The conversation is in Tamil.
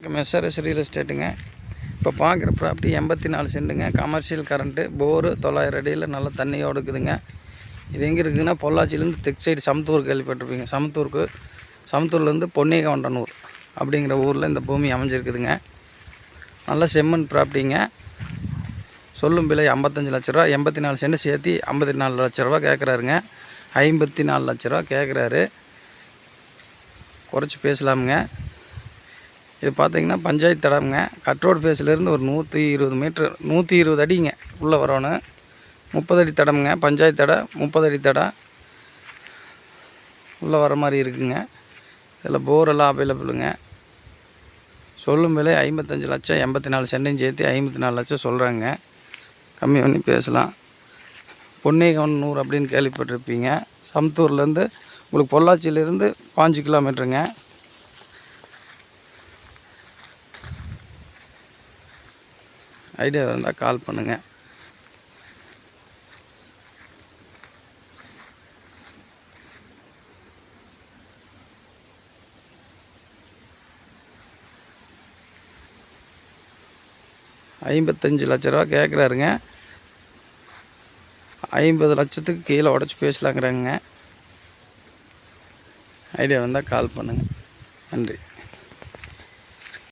வணக்கம். எஸ்ஆர்எஸ் ரியல் எஸ்டேட்டுங்க. இப்போ பார்க்குற ப்ராப்பர்ட்டி 84 சென்ட்டுங்க. கமர்ஷியல் கரண்ட்டு, போரு 900 அடியில் நல்ல தண்ணியோடு இருக்குதுங்க. இது எங்கே இருக்குதுன்னா, பொள்ளாச்சியிலேருந்து தெற்கு சைடு சமத்தூர் கேள்விப்பட்டிருப்பீங்க. சமத்தூர்லேருந்து பொன்னியகவுண்டனூர் அப்படிங்கிற ஊரில் இந்த பூமி அமைஞ்சிருக்குதுங்க. நல்ல செம்மண் ப்ராப்பர்ட்டிங்க. சொல்லும் விலை 55 லட்ச ரூபா. 84 சென்ட் சேர்த்து 54 லட்ச ரூபா கேட்குறாருங்க. 54 லட்ச ரூபா கேட்குறாரு. குறைச்சி பேசலாமுங்க. இது பார்த்திங்கன்னா பஞ்சாயத்து தடம்ங்க. கட் ரோடு ஃபேஸ்லேருந்து ஒரு 120 மீட்ரு 120 அடிங்க உள்ளே வரணும். 30 அடி தடம்ங்க. பஞ்சாயத்து தடை 30 அடி தடை உள்ளே வர மாதிரி இருக்குங்க. இதில் போரெல்லாம் அவைலபிளுங்க. சொல்லும் விலை 55 லட்சம். 84 சென்டையும் சேர்த்து 54 லட்சம் சொல்கிறாங்க. கம்மி பண்ணி பேசலாம். பொன்னியகவுண்டனூர் அப்படின்னு கேள்விப்பட்டிருப்பீங்க. சமத்தூர்லேருந்து உங்களுக்கு பொள்ளாச்சியிலேருந்து 5 கிலோமீட்டருங்க. ஐடியா இருந்தால் கால் பண்ணுங்கள். $55 லட்ச ரூபா கேட்குறாருங்க. 50 லட்சத்துக்கு கீழே உடச்சி பேசலாங்கிறாங்க. ஐடியா வந்தால் கால் பண்ணுங்கள். நன்றி.